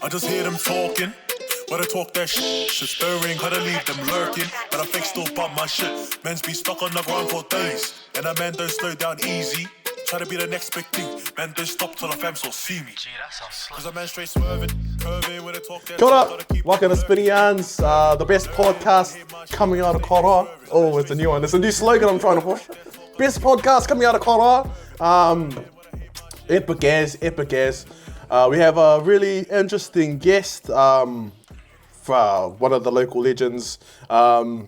I just hear them talking. When I talk that shit stirring, how to leave them lurking. But I think still bump my shit. Men's be stuck on the ground for days. And a man don't slow down easy. Try to be the next big thing. Man don't stop till the fams all see me. Cause a man straight swerving, curving when I talk that Kia ora, welcome to Spinny Yarns, the best podcast coming out of Kora. Oh, it's a new one. It's a new slogan I'm trying to push. Best podcast coming out of Kora. Epic as. We have a really interesting guest. One of the local legends, the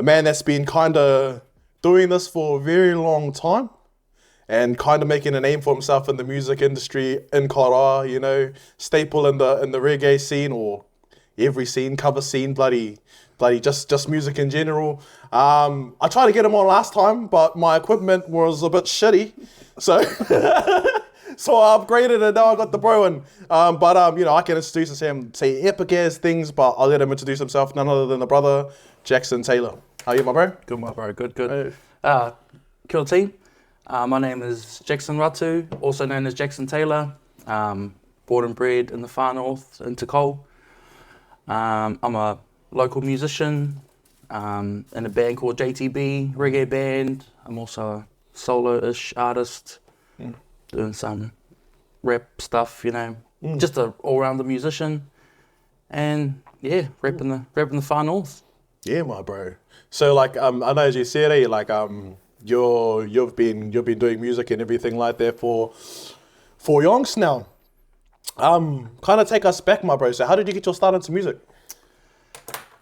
man that's been kind of doing this for a very long time and kind of making a name for himself in the music industry in Kora, you know, staple in the reggae scene or every scene, cover scene, bloody just music in general. I tried to get him on last time, but my equipment was a bit shitty, so so I upgraded and now I got the bro in. But you know, I can introduce him, say epic as things, but I'll let him introduce himself, none other than the brother, Jackson Taylor. How are you, my bro? Good, my bro, good. Kia ora team. My name is Jackson Ratu, also known as Jackson Taylor. Born and bred in the far north, in Te Kau. I'm a local musician in a band called JTB, reggae band. I'm also a solo-ish artist, doing some rap stuff, you know, just a all-rounder musician, and yeah, repping the far north. Yeah, my bro. So like, I know as you said, like you've been doing music and everything like that for yonks now. Kind of take us back, my bro. So how did you get your start into music?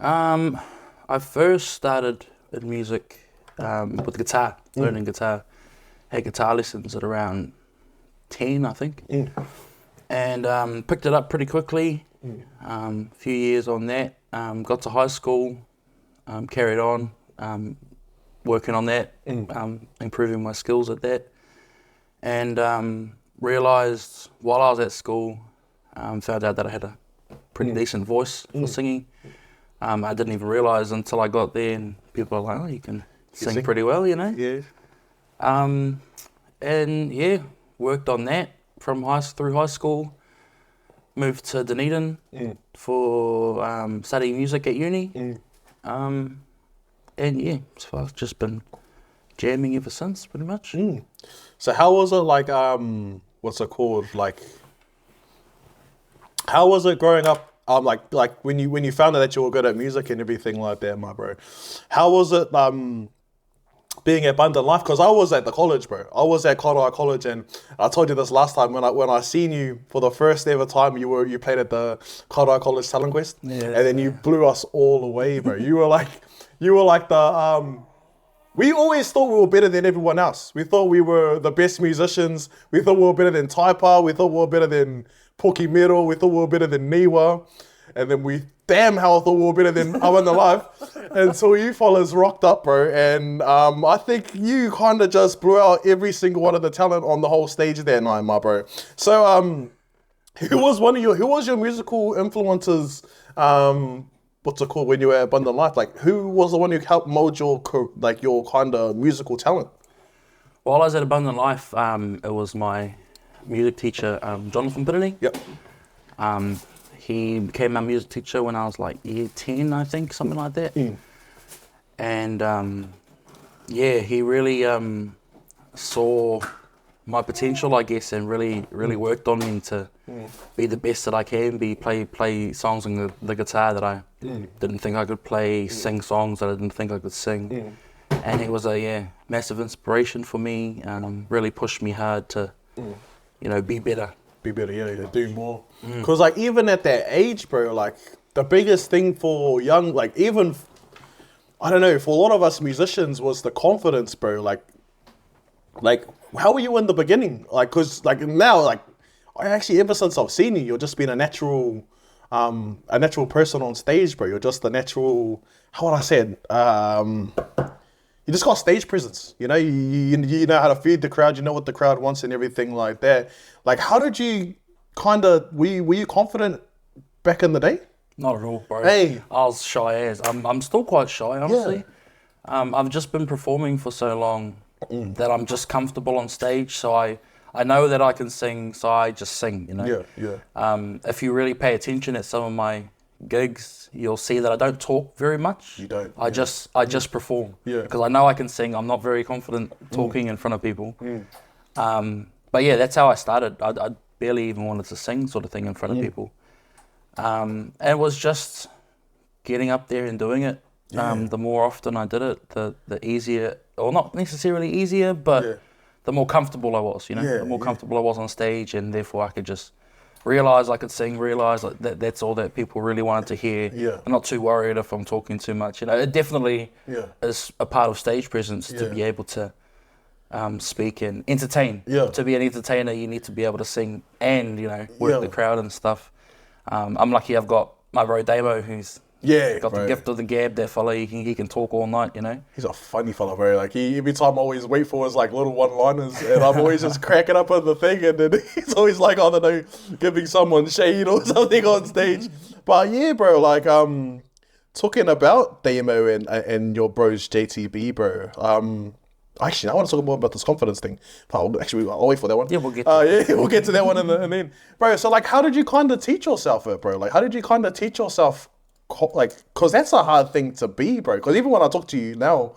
I first started in music with guitar, learning guitar. Had guitar lessons at around 10, I think, and picked it up pretty quickly. A few years on that, got to high school, carried on working on that, improving my skills at that, and realised while I was at school, found out that I had a pretty decent voice for singing. I didn't even realise until I got there, and people were like, "Oh, you can sing pretty well, you know." Yeah. And yeah, worked on that through high school. Moved to Dunedin for studying music at uni. And yeah, so I've just been jamming ever since, pretty much. So how was it like? What's it called? Like, how was it growing up? Like when you found out that you were good at music and everything like that, my bro. How was it? Being at Abundant Life, because I was at the college, bro. I was at Kora College, and I told you this last time when I seen you for the first ever time. You played at the Kora College Talent Quest, and then you blew us all away, bro. You were like the We always thought we were better than everyone else. We thought we were the best musicians. We thought we were better than Taipa. We thought we were better than Poki Mero. We thought we were better than Niwa, and then we damn how thought we were better than Abundant Life. And so you fellas rocked up, bro. And I think you kind of just blew out every single one of the talent on the whole stage that night, my bro. So who was your musical influences? What's it called when you were at Abundant Life? Like, who was the one who helped mold your kind of musical talent? While I was at Abundant Life, it was my music teacher, Jonathan Pittany. Yep. He became my music teacher when I was like year 10, I think, something like that. And yeah, he really saw my potential, I guess, and really worked on me to be the best that I can be, play songs on the guitar that I didn't think I could play, sing songs that I didn't think I could sing. And he was a massive inspiration for me, really pushed me hard to, you know, be better. Be better, yeah, to do more. Because like even at that age, bro, like the biggest thing for young, like even, I don't know, for a lot of us musicians was the confidence, bro. Like how were you in the beginning? Like, cause like now, like I actually ever since I've seen you, you're just been a natural person on stage, bro. You're just the natural. How would I say it? You just got stage presence, you know. You know how to feed the crowd. You know what the crowd wants and everything like that. Like, how did you were you confident back in the day? Not at all, bro. Hey, I was shy as. I'm still quite shy, honestly. Yeah. I've just been performing for so long that I'm just comfortable on stage. So I I know that I can sing, so I just sing, you know. Yeah. If you really pay attention at some of my gigs, you'll see that I don't talk very much. You don't. I just perform. Yeah. Because I know I can sing. I'm not very confident talking in front of people. But yeah, that's how I started. I barely even wanted to sing, sort of thing, in front of people. And it was just getting up there and doing it. The more often I did it, the easier, or not necessarily easier, but the more comfortable I was, you know. The more comfortable I was on stage, and therefore I could just realise I could sing, realise that's all that people really wanted to hear. I'm not too worried if I'm talking too much, you know. It definitely is a part of stage presence to be able to speak and entertain. To be an entertainer, you need to be able to sing and, you know, work the crowd and stuff. I'm lucky I've got my bro Damo, who's got the gift of the gab. That fella, he can talk all night, you know. He's a funny fella, bro. Like every time I always wait for his like little one-liners, and I'm always just cracking up on the thing, and then he's always like, I don't know, giving someone shade or something on stage. But yeah, bro, like talking about Damo and your bros JTB, bro. Actually, I want to talk more about this confidence thing. Actually, I'll wait for that one. Yeah, we'll get to we'll get to that one in the end. Bro, so like, how did you kind of teach yourself it, bro? Like, how did you kind of teach yourself, like, because that's a hard thing to be, bro. Because even when I talk to you now,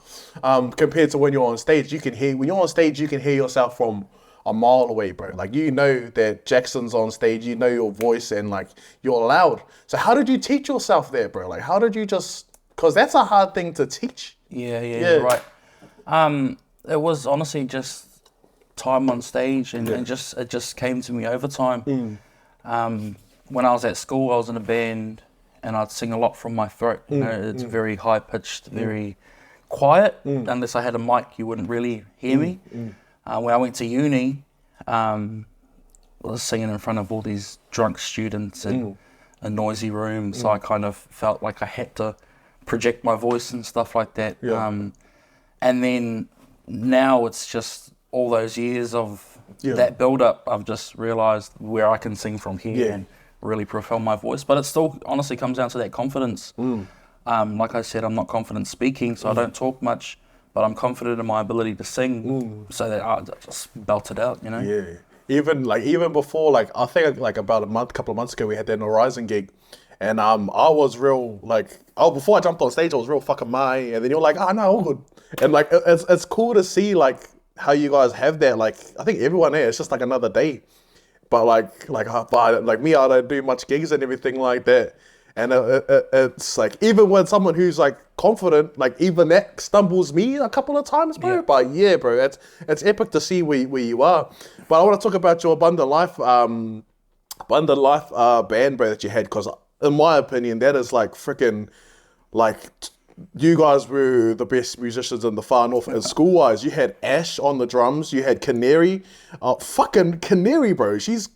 compared to when you're on stage, when you're on stage, you can hear yourself from a mile away, bro. Like, you know that Jackson's on stage, you know your voice, and like, you're loud. So how did you teach yourself there, bro? Like, how did you because that's a hard thing to teach. Yeah, you're right. It was honestly just time on stage, and it just came to me over time. When I was at school, I was in a band, and I'd sing a lot from my throat. You know, it's very high pitched, very quiet. Unless I had a mic, you wouldn't really hear me. When I went to uni, I was singing in front of all these drunk students in a noisy room, so I kind of felt like I had to project my voice and stuff like that. And then now it's just all those years of that build-up, I've just realised where I can sing from here and really propel my voice. But it still honestly comes down to that confidence. Like I said, I'm not confident speaking, so I don't talk much, but I'm confident in my ability to sing, so that I just belt it out, you know? Yeah. Even before, like, I think like about couple of months ago, we had that Horizon gig. And I was real, like, before I jumped on stage, I was real fucking my, and then you're like, no, all good. And like, it's cool to see like how you guys have that. Like, I think everyone there, it's just like another day. But like me, I don't do much gigs and everything like that. And it's like, even when someone who's like confident, like even that stumbles me a couple of times, bro. But yeah, bro, it's epic to see where you are. But I want to talk about your Abundant Life band, bro, that you had, because in my opinion, that is like freaking, like, you guys were the best musicians in the far north. And school-wise, you had Ash on the drums, you had Canary. Fucking Canary, bro. She's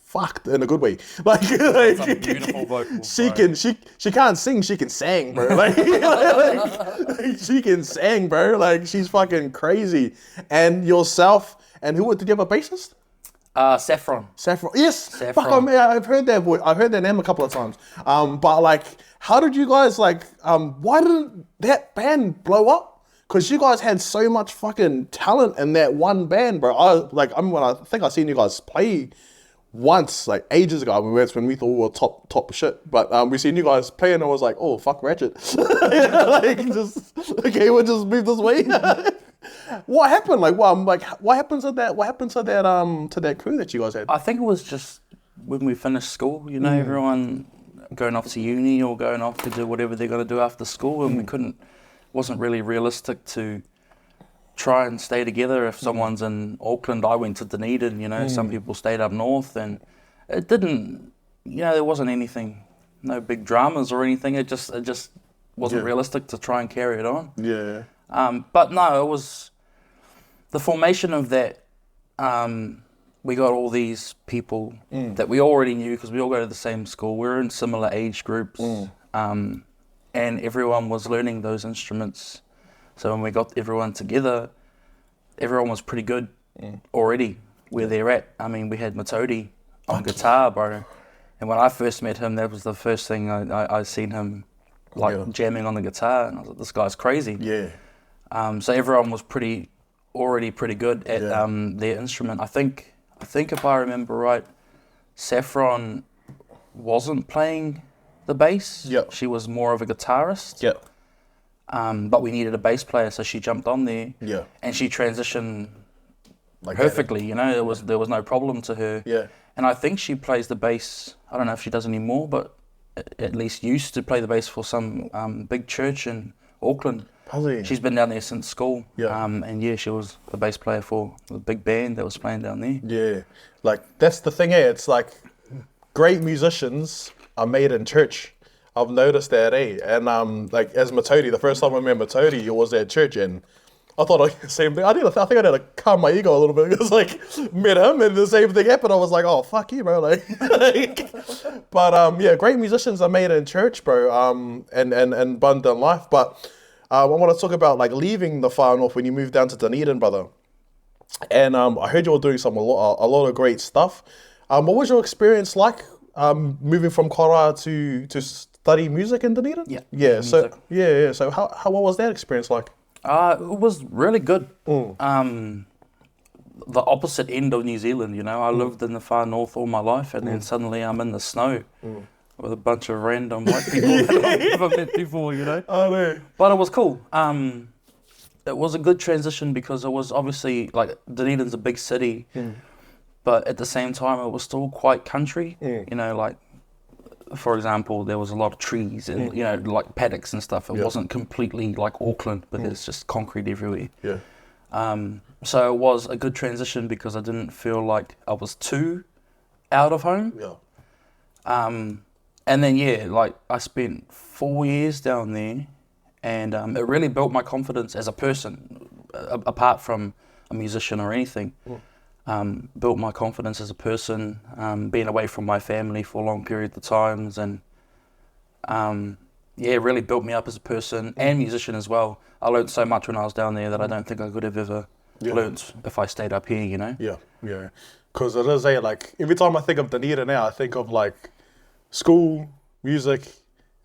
fucked in a good way. Like a beautiful vocal, she can't sing, she can sing, bro. Like, she can sing, bro. Like, she's fucking crazy. And yourself, and who did you have a bassist? Saffron. Yes. Saffron. Fuck, yeah, I've heard that voice. I've heard that name a couple of times. But like, how did you guys why didn't that band blow up? Because you guys had so much fucking talent in that one band, bro. I think I seen you guys play once, like ages ago. When we thought we were top shit. But we seen you guys play, and I was like, oh fuck, Ratchet. We'll just move this way. What happened? What happened to that crew that you guys had? I think it was just when we finished school, you know, everyone going off to uni or going off to do whatever they're going to do after school, and wasn't really realistic to try and stay together. If someone's in Auckland, I went to Dunedin, you know, some people stayed up north, and it didn't, you know, there wasn't anything, no big dramas or anything. It just wasn't realistic to try and carry it on. Yeah. But no, it was the formation of that. We got all these people that we already knew, because we all go to the same school. We're in similar age groups, and everyone was learning those instruments. So when we got everyone together, everyone was pretty good already where they're at. I mean, we had Matodi on guitar, bro. And when I first met him, that was the first thing I seen him jamming on the guitar, and I was like, this guy's crazy. Yeah. So everyone was pretty already pretty good at their instrument. I think if I remember right, Saffron wasn't playing the bass. Yep. She was more of a guitarist. Yeah. But we needed a bass player, so she jumped on there. Yeah. And she transitioned Like perfectly. You know, there was no problem to her. Yeah. And I think she plays the bass. I don't know if she does anymore, but at least used to play the bass for some big church in Auckland. Probably. She's been down there since school. Yeah. And yeah, she was the bass player for the big band that was playing down there. Yeah. Like, that's the thing, eh? It's like, great musicians are made in church. I've noticed that, eh? And like, as Matodi, the first time I met Matodi, it was at church, and I thought like the same thing. I think I had to calm my ego a little bit because like met him and the same thing happened. I was like, oh fuck you, bro. Like, but yeah, great musicians are made in church, bro. And abundant life. But I want to talk about like leaving the Far North when you moved down to Dunedin, brother. And I heard you were doing a lot of great stuff. What was your experience like moving from Kora to study music in Dunedin? Yeah. Yeah. So music. yeah. So how what was that experience like? It was really good. The opposite end of New Zealand, you know. I lived in the far north all my life, and then suddenly I'm in the snow with a bunch of random white people that I've never met before, you know. Oh, no. But it was cool. It was a good transition because it was obviously, like, Dunedin's a big city, but at the same time it was still quite country, you know, like, for example, there was a lot of trees and, you know, like paddocks and stuff. It wasn't completely like Auckland, but there's just concrete everywhere. Yeah. So it was a good transition because I didn't feel like I was too out of home. Yeah. And then, yeah, like I spent 4 years down there, and it really built my confidence as a person, apart from a musician or anything. Built my confidence as a person, being away from my family for long periods of times, and yeah, really built me up as a person and musician as well. I learned so much when I was down there that I don't think I could have ever learnt if I stayed up here, you know? Yeah, yeah. Because it is, like, every time I think of Dunedin now, I think of, like, school, music,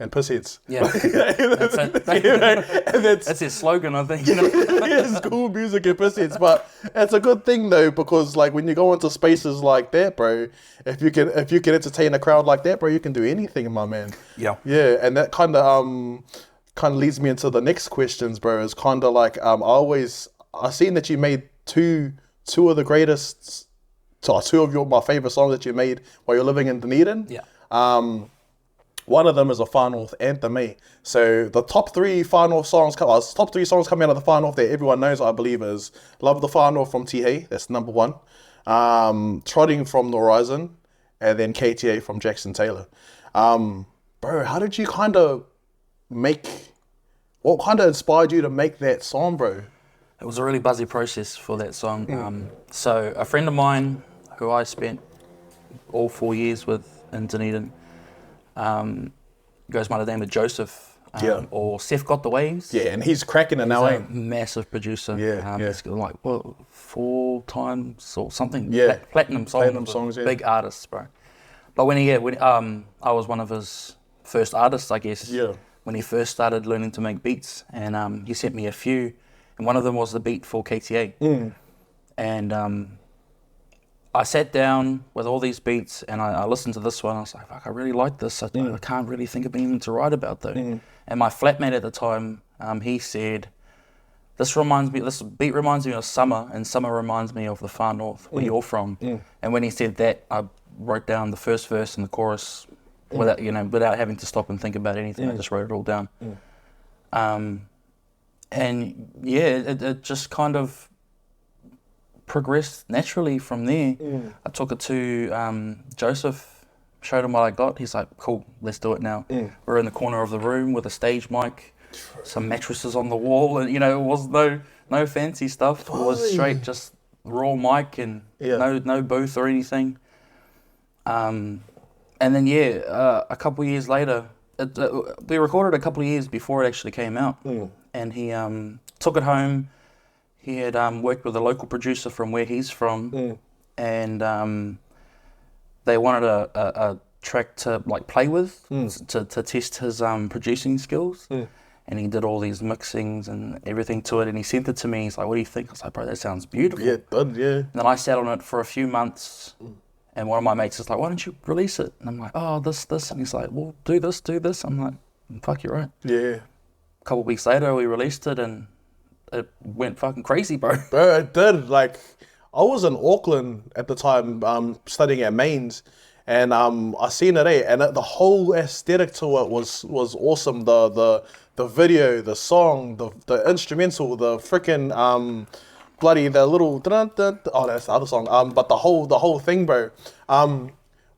and pussies. Yeah, that's it. And That's his slogan, I think. You know? yeah, school, music, and pussies. But it's a good thing though, because like when you go into spaces like that, bro, if you can entertain a crowd like that, bro, you can do anything, my man. Yeah. Yeah, and that kind of leads me into the next questions, bro. Is kind of like I seen that you made two of the greatest, two of my favorite songs that you made while you're living in Dunedin. Yeah. One of them is a Far North anthem, eh? So the top three Far North songs, coming out of the Far North that everyone knows, I believe, is Love the Far North from T.A., that's number one, Trotting from the Horizon, and then KTA from Jackson Taylor. Bro, how did you what kind of inspired you to make that song, bro? It was a really buzzy process for that song. So a friend of mine who I spent all 4 years with in Dunedin, goes by the name of Joseph, or Seth Got the Waves. Yeah, and he's cracking it now, eh? Massive producer. Yeah, He's got like 4 times or something. Yeah, platinum songs. Yeah. Big artists, bro. But when I was one of his first artists, I guess. Yeah. When he first started learning to make beats, and he sent me a few, and one of them was the beat for KTA. And I sat down with all these beats and I listened to this one. I was like, fuck, I really like this. I can't really think of anything to write about though. And my flatmate at the time, he said, this beat reminds me of summer, and summer reminds me of the far north, where you're from. And when he said that, I wrote down the first verse and the chorus without having to stop and think about anything. I just wrote it all down. And yeah, it just kind of progressed naturally from there. I took it to Joseph, showed him what I got. He's like, cool, let's do it now. We're in the corner of the room with a stage mic, some mattresses on the wall, and it was no fancy stuff. It was straight just raw mic and no booth or anything. And then a couple of years later, we recorded a couple of years before it actually came out, and he took it home. He had worked with a local producer from where he's from, and they wanted a track to like play with to test his producing skills. and he did all these mixings and everything to it, and he sent it to me. He's like, what do you think? I was like, bro, that sounds beautiful. Yeah, it did, yeah. And then I sat on it for a few months, and one of my mates is like, why don't you release it? And I'm like, oh, this. And he's like, well, do this. I'm like, fuck, you're right. Yeah. A couple of weeks later, we released it, and it went fucking crazy, bro. Bro, it did. Like, I was in Auckland at the time, studying at Mains, and I seen it, and the whole aesthetic to it was awesome. The video, the song, the instrumental, the freaking bloody the little dun, dun, dun, oh, that's the other song. But the whole thing, bro.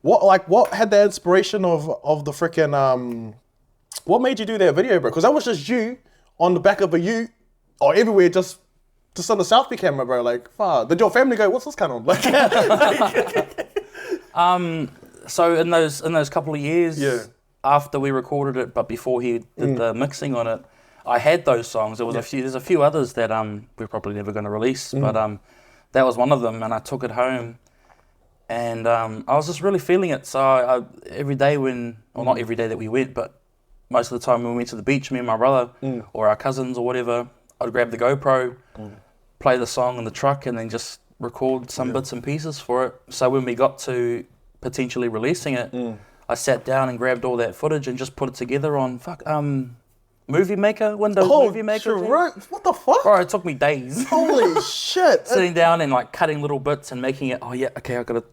What had the inspiration of the freaking what made you do that video, bro? Because that was just you on the back of a ute or everywhere, just on the selfie camera, bro. Like, fuck. Did your family go, what's this kind of like? So in those couple of years, Yeah. after we recorded it, but before he did the mixing on it, I had those songs. There was there's a few others that we're probably never going to release, but that was one of them, and I took it home, and I was just really feeling it. So I every day not every day that we went, but most of the time when we went to the beach, me and my brother or our cousins or whatever, I'd grab the GoPro, play the song in the truck, and then just record some bits and pieces for it. So when we got to potentially releasing it, I sat down and grabbed all that footage and just put it together on Movie Maker, Windows Movie Maker. What the fuck? Bro, it took me days. Holy shit. Sitting down and like cutting little bits and making it, I gotta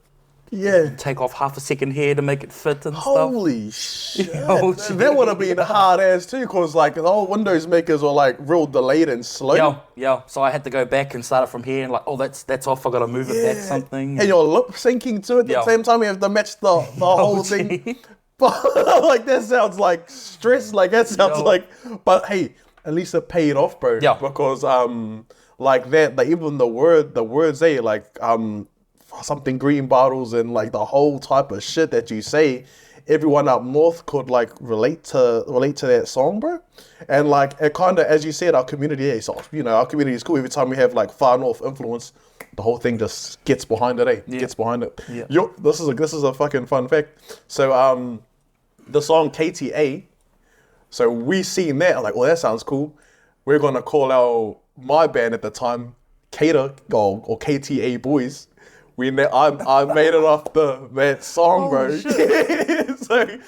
take off half a second here to make it fit and stuff. Holy shit. Yo, That would have been hard ass too, because like the old Windows makers were like real delayed and slow. Yeah. So I had to go back and start it from here and like, oh, that's off. I gotta move it back something. And you're lip syncing to it at the same time. You have to match the whole thing. But like that sounds like stress. Like that sounds like. But hey, at least it paid off, bro. Yeah. Because like that, even the words, like something green bottles and like the whole type of shit that you say, everyone up north could like relate to that song, bro. And like it kind of, as you said, our community, so our community is cool. Every time we have like far north influence, the whole thing just gets behind it, gets behind it. Yeah. This is a fucking fun fact. So the song KTA, so we seen that, like, well, that sounds cool. We're gonna call my band at the time Cater or KTA Boys. I made it off that song, bro. So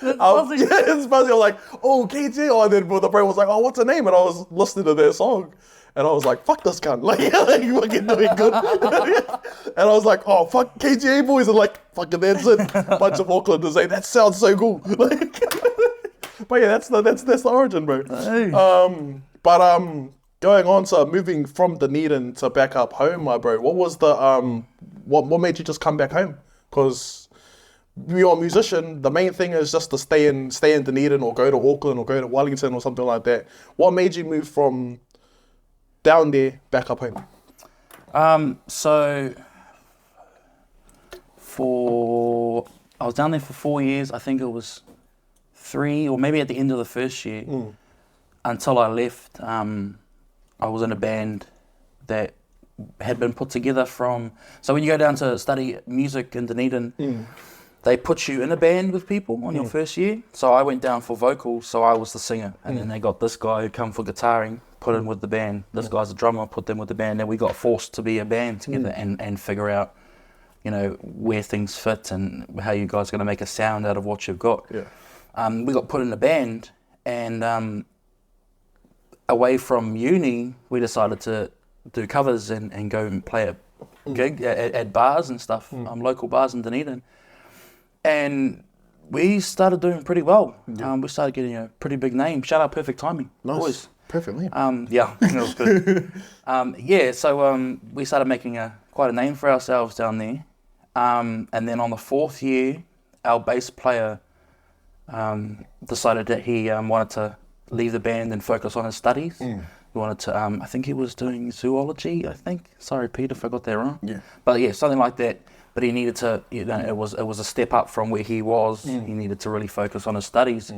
it's fuzzy. I'm like, oh, KTA, and then the bro was like, oh, what's her name? And I was listening to that song. And I was like, fuck this cunt. Like, you fucking doing good. And I was like, oh, fuck KTA Boys. And like, fucking that's it. Bunch of Aucklanders say, that sounds so cool. Like, but yeah, that's the origin, bro. Hey. Going on to moving from Dunedin to back up home, my bro, what was the, what made you just come back home? Because you're a musician, the main thing is just to stay in Dunedin or go to Auckland or go to Wellington or something like that. What made you move from down there back up home? So I was down there for 4 years. I think it was 3 or maybe at the end of the first year until I left. I was in a band that had been put together so when you go down to study music in Dunedin, they put you in a band with people on your first year. So I went down for vocals, so I was the singer. And then they got this guy who come for guitaring, put in with the band. This guy's a drummer, put them with the band. And we got forced to be a band together and figure out, where things fit and how you guys are going to make a sound out of what you've got. Yeah. We got put in a band, and away from uni, we decided to do covers and go and play a gig at bars and stuff, local bars in Dunedin. And we started doing pretty well. We started getting a pretty big name. Shout out Perfect Timing. Nice. Boys. Perfect name. Yeah, it was good. So we started making quite a name for ourselves down there. And then on the 4th year, our bass player decided that he wanted to leave the band and focus on his studies. He wanted to, I think he was doing zoology, I think. Sorry, Pete, if I got that wrong. Yeah. But yeah, something like that. But he needed to, it was a step up from where he was. He needed to really focus on his studies.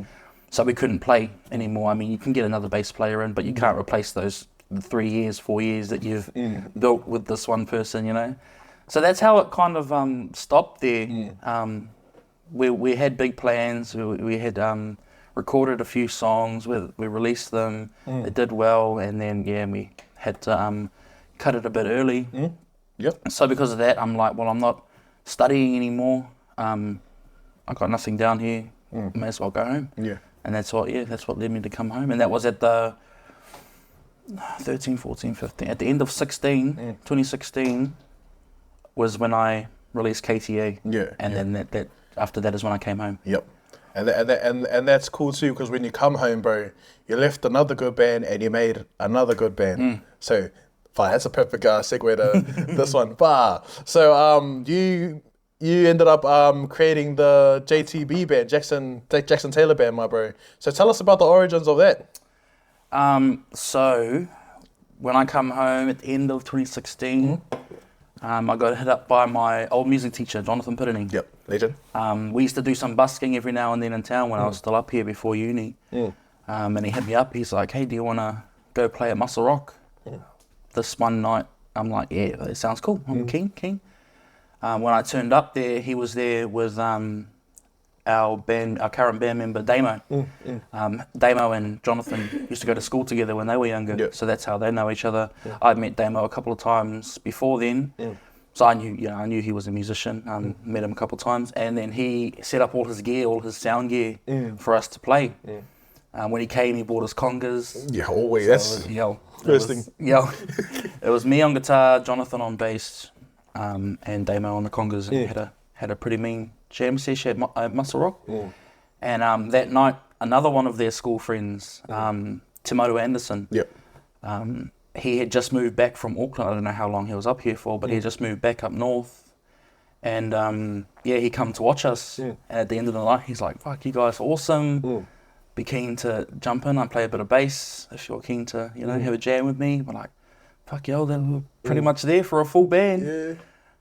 So we couldn't play anymore. I mean, you can get another bass player in, but you can't replace those 3 years, 4 years that you've built with this one person, So that's how it kind of stopped there. We had big plans. We had recorded a few songs. We released them. It did well, and then we had to cut it a bit early. Yep. So because of that, I'm like, well, I'm not studying anymore. I got nothing down here. May as well go home. Yeah. And that's what led me to come home. And that was at the 13, 14, 15. At the end of 2016 was when I released KTA. Yeah. And then that after that is when I came home. Yep. And that's cool too, because when you come home, bro, you left another good band and you made another good band. So, that's a perfect segue to this one. So, you ended up creating the JTB band, Jackson Taylor band, my bro. So tell us about the origins of that. So when I come home at the end of 2016, I got hit up by my old music teacher, Jonathan Pittening. Yep, legend. We used to do some busking every now and then in town when I was still up here before uni. And he hit me up. He's like, hey, do you want to go play at Muscle Rock? This one night, I'm like, yeah, that sounds cool. I'm keen. When I turned up there, he was there with our current band member, Damo. Damo and Jonathan used to go to school together when they were younger, so that's how they know each other. I'd met Damo a couple of times before then, so I knew he was a musician. Met him a couple of times, and then he set up all his gear, all his sound gear for us to play. When he came, he bought us congas. Yeah, always. So That's first thing. It was me on guitar, Jonathan on bass, and Damo on the congas, and had a pretty mean jam session at Muscle Rock. And that night, another one of their school friends, Timoto Anderson, he had just moved back from Auckland. I don't know how long he was up here for, but he had just moved back up north. And he come to watch us. And at the end of the night, he's like, fuck, you guys are awesome. Be keen to jump in. I play a bit of bass if you're keen to, have a jam with me. We're like, fuck yo, then we're pretty much there for a full band.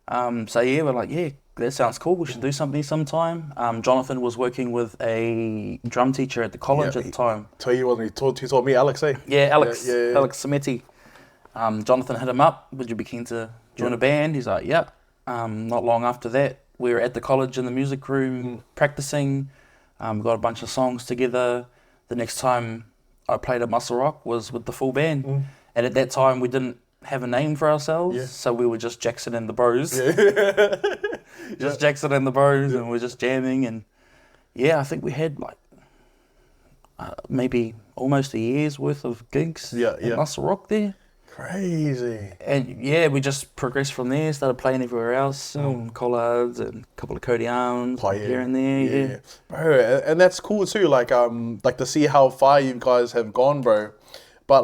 We're like, that sounds cool. We should do something sometime. Jonathan was working with a drum teacher at the college at the time. He told me Alex, eh? Yeah, Alex Sameti. Jonathan hit him up. Would you be keen to join a band? He's like, yeah. Not long after that, we were at the college in the music room practicing. Got a bunch of songs together. The next time I played at Muscle Rock was with the full band. And at that time, we didn't have a name for ourselves, so we were just Jackson and the Bros. Jackson and the Bros, and we're just jamming. And I think we had like maybe almost a year's worth of gigs at Muscle Rock there. Crazy. And we just progressed from there, started playing everywhere else, Collards and a couple of Cody Arms here and there. Bro, and that's cool too, like to see how far you guys have gone, bro. But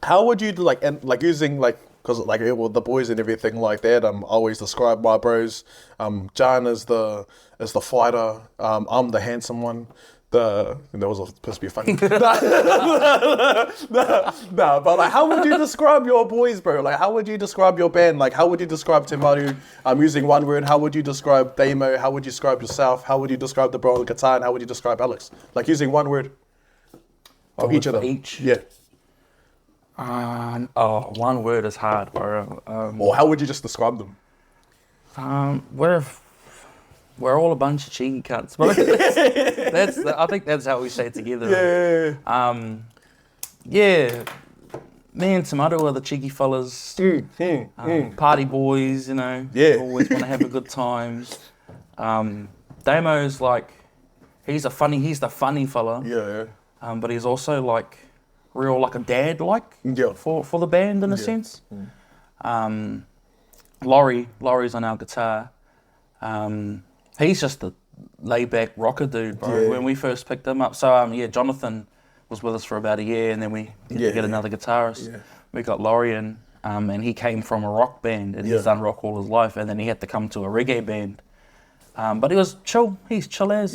how would you using because the boys and everything like that, always describe my bros. John is the fighter. I'm the handsome one. That was supposed to be funny. No, but how would you describe your boys, bro? How would you describe your band? How would you describe Timaru? Using one word. How would you describe Damo? How would you describe yourself? How would you describe the bro on the guitar? And how would you describe Alex? Using one word of each of them. Yeah. One word is hard, bro. Or how would you just describe them? We're all a bunch of cheeky cunts, but I think that's how we say it together. Me and Tomato are the cheeky fellas, party boys, always want to have a good time. Damo's he's the funny fella, but he's also real a dad for the band in a sense. Laurie's on our guitar. He's just a laid-back rocker dude, bro. When we first picked him up. So, Jonathan was with us for about a year, and then we get another guitarist. We got Laurie in, and he came from a rock band, and he's done rock all his life, and then he had to come to a reggae band. But he was chill. He's chill as.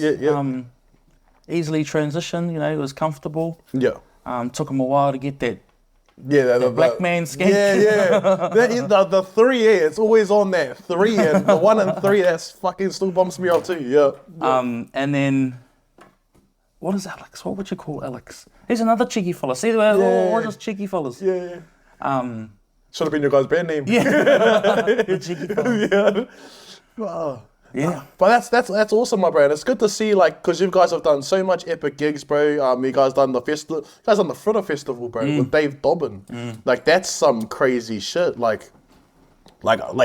Easily transitioned, he was comfortable. Took him a while to get that the black man skank. That is the 3, it's always on that 3, and the 1 and 3, that's fucking still bumps me out too. And then what is Alex? What would you call Alex? He's another cheeky fella. See, we're just cheeky fellas. Should have been your guys' band name. The cheeky fella. Yeah. But that's awesome, my bro. And it's good to see, like, because you guys have done so much epic gigs, bro. You guys done the festival, you guys done the Fritter Festival, bro, with Dave Dobbin. Like, that's some crazy shit. Like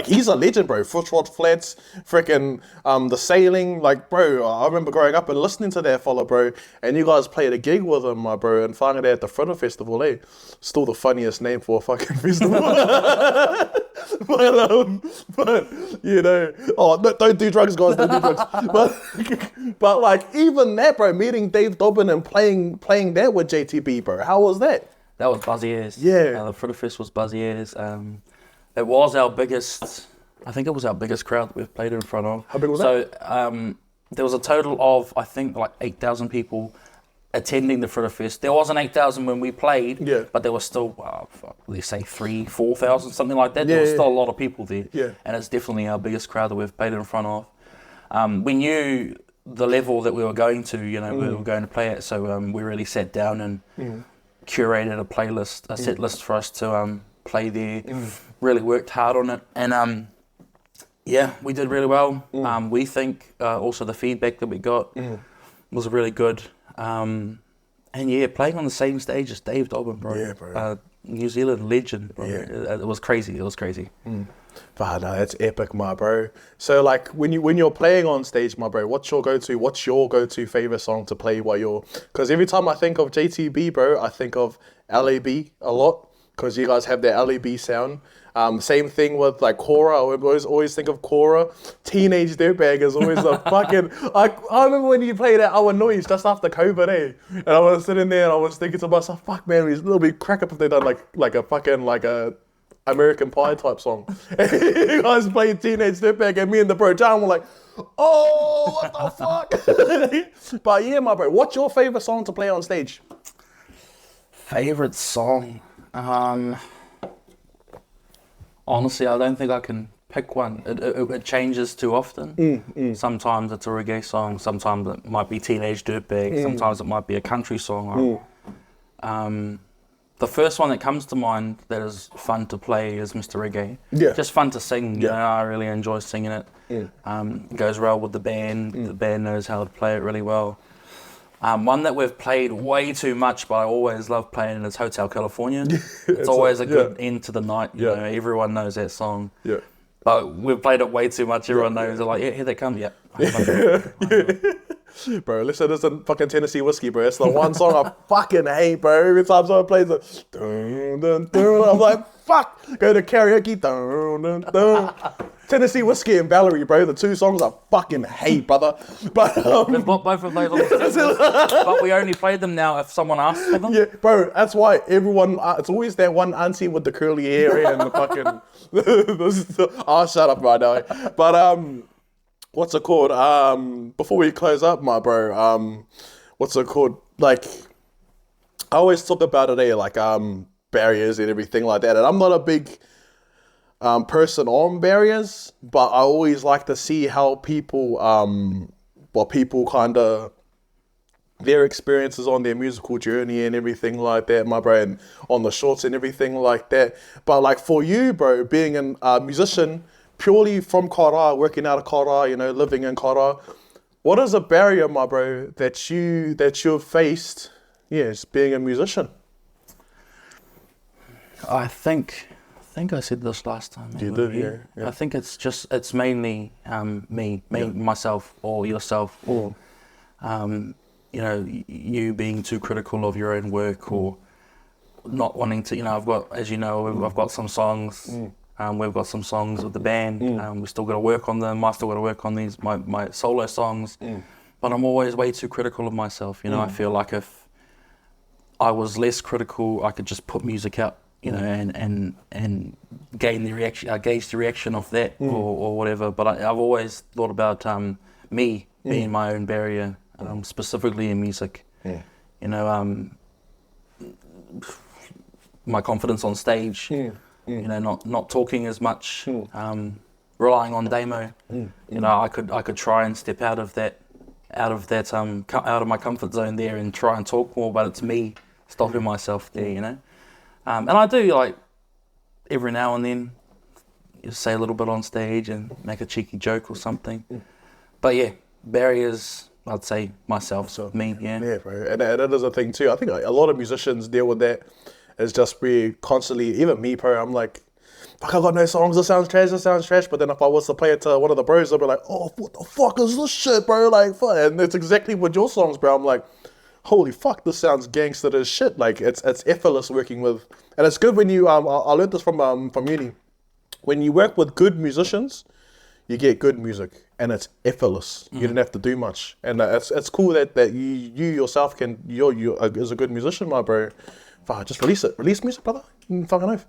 he's a legend, bro. Footwatch Flats, freaking the sailing, like, bro. I remember growing up and listening to that fella, bro. And you guys played a gig with him, my bro, and finding out at the Fritter Festival, eh? Still the funniest name for a fucking festival. but you know, no, don't do drugs, guys. Don't do drugs. But like even that, bro. Meeting Dave Dobbin and playing that with JTB, bro. How was that? That was buzzy as. Yeah. The Fritter Fest was buzzy as. It was our biggest. I think it was our biggest crowd that we've played in front of. How big was that? So there was a total of, I think, like 8,000 people attending the Fritter Fest. There wasn't 8,000 when we played, but there was still, let's say 3,000, 4,000, something like that. There was still a lot of people there. Yeah. And it's definitely our biggest crowd that we've played in front of. We knew the level that we were going to, you know, we were going to play at. So we really sat down and curated a playlist, a set list for us to play there. Really worked hard on it. And yeah, we did really well. We think also the feedback that we got was really good. And yeah, playing on the same stage as Dave Dobbin, bro. Yeah, bro. New Zealand legend, bro. Yeah. It was crazy. It was crazy. But no, that's epic, my bro. So like when you're playing on stage, my bro, what's your go-to favorite song to play while you're? Because every time I think of JTB, bro, I think of LAB a lot. Because you guys have that LAB sound. Same thing with like Cora. I always think of Cora. Teenage Dirtbag is always a fucking. I remember when you played at Our Noise just after COVID, eh? And I was sitting there and I was thinking to myself, fuck man, it's a little bit crack up if they done like a American Pie type song. And you guys played Teenage Dirtbag and me and the bro John were like, oh, what the fuck? But yeah, my bro, what's your favorite song to play on stage? Favorite song? Honestly, I don't think I can pick one. It changes too often. Sometimes it's a reggae song, sometimes it might be Teenage Dirtbag, sometimes it might be a country song. The first one that comes to mind that is fun to play is Mr. Reggae. Yeah. Just fun to sing, you know, I really enjoy singing it. It goes well with the band, the band knows how to play it really well. One that we've played way too much, but I always love playing is Hotel California. It's always a good end to the night. You know, everyone knows that song. Yeah. But we've played it way too much. Everyone knows. They're like, yeah, here they come. Yeah. Bro, listen, this is fucking Tennessee Whiskey, bro. It's the one song I fucking hate, bro. Every time someone plays it, dun, dun, dun, I'm like, fuck. Go to karaoke, dun, dun, dun. Tennessee Whiskey and Valerie, bro. The two songs I fucking hate, brother. But we've got both of those on the list, but we only play them now if someone asks for them. Yeah, bro. That's why everyone. It's always that one auntie with the curly hair and the fucking. Oh, shut up right now. But what's it called? Before we close up, my bro. What's it called? Like, I always talk about it, like barriers and everything like that. And I'm not a big person on barriers, but I always like to see how people, people kind of, their experiences on their musical journey and everything like that, my bro, and on the shorts and everything like that. But like for you, bro, being a musician purely from Kora, working out of Kora, you know, living in Kora, what is a barrier, my bro, that you've faced, yes, being a musician? I think I said this last time. You did, yeah. I think it's mainly myself or yourself, or you know, you being too critical of your own work, or not wanting to. You know, I've got some songs. We've got some songs with the band. We still got to work on them. I still got to work on these my solo songs. But I'm always way too critical of myself. You know, I feel like if I was less critical, I could just put music out. You know, and gauge the reaction of that or whatever. But I've always thought about me being my own barrier, specifically in music. You know, my confidence on stage. You know, not talking as much, relying on demo. You know, I could try and step out of my comfort zone there and try and talk more, but it's me stopping myself there. You know. And I do, like, every now and then, you say a little bit on stage and make a cheeky joke or something. But yeah, barriers, I'd say myself, so me, yeah. Yeah, bro. And that is a thing too. I think a lot of musicians deal with that. It's just we constantly, even me, bro, I'm like, fuck, I got no songs, this sounds trash. But then if I was to play it to one of the bros, they'll be like, oh, what the fuck is this shit, bro? Like, fuck. And it's exactly with your songs, bro. I'm like, holy fuck, this sounds gangster as shit. Like, it's effortless working with, and it's good when you, I learned this from uni. When you work with good musicians, you get good music, and it's effortless. You don't have to do much, and it's cool that you yourself can, you as a good musician, my bro. Fuck, just release music, brother. Fucking oath.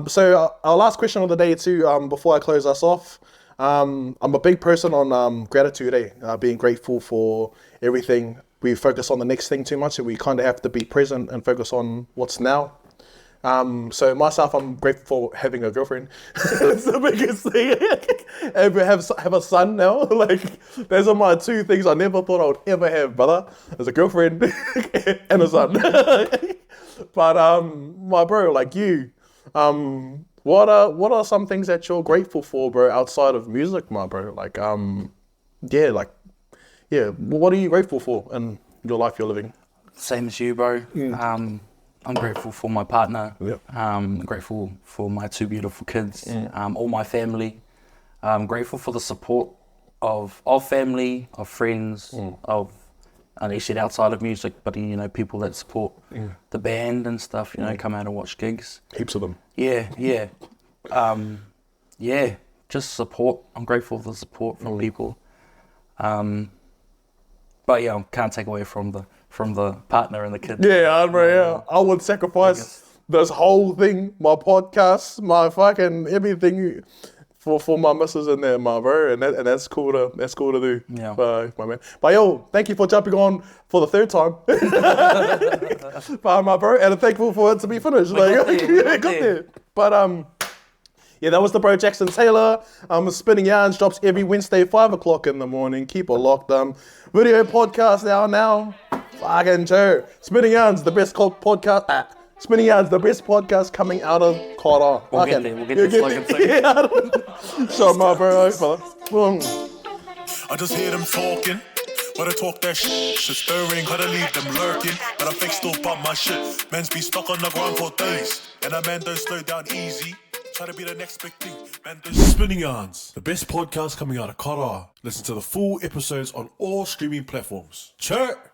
So our last question of the day too, before I close us off. I'm a big person on gratitude, being grateful for everything. We focus on the next thing too much, and we kind of have to be present and focus on what's now. So myself, I'm grateful for having a girlfriend. That's the biggest thing. And have a son now. Like, those are my two things I never thought I would ever have, brother. As a girlfriend and a son. But my bro, like you, what are some things that you're grateful for, bro, outside of music, my bro? Like, what are you grateful for in your life you're living? Same as you, bro. I'm grateful for my partner. Yep. Grateful for my two beautiful kids, all my family. I'm grateful for the support of family, of friends, of, and you said outside of music, but you know, people that support the band and stuff, you know, come out and watch gigs. Heaps of them. Yeah. Just support. I'm grateful for the support from people. But yeah, I can't take away from the partner and the kids. Yeah, bro, yeah. I would sacrifice this whole thing, my podcast, my fucking everything for my missus in there, my bro, and that's cool to do. Yeah. My man. But yo, thank you for jumping on for the third time. But my bro, and I'm thankful for it to be finished. Got there. But yeah, that was the bro Jackson Taylor. Spinning Yarns drops every Wednesday, 5 o'clock in the morning. Keep it locked. Video podcast now. Fucking true. Spinning Yarns, the best podcast. Spinning Yarns, the best podcast coming out of Kora. We'll get the slogan soon. So my bro, I just hear them talking, but I talk that shit stirring, gotta leave them lurking. But I think still bump my shit. Men's be stuck on the ground for days, and a man don't slow down easy. Try to be the next big thing. Man, Spinning Yarns, the best podcast coming out of Kara. Listen to the full episodes on all streaming platforms. Chirp!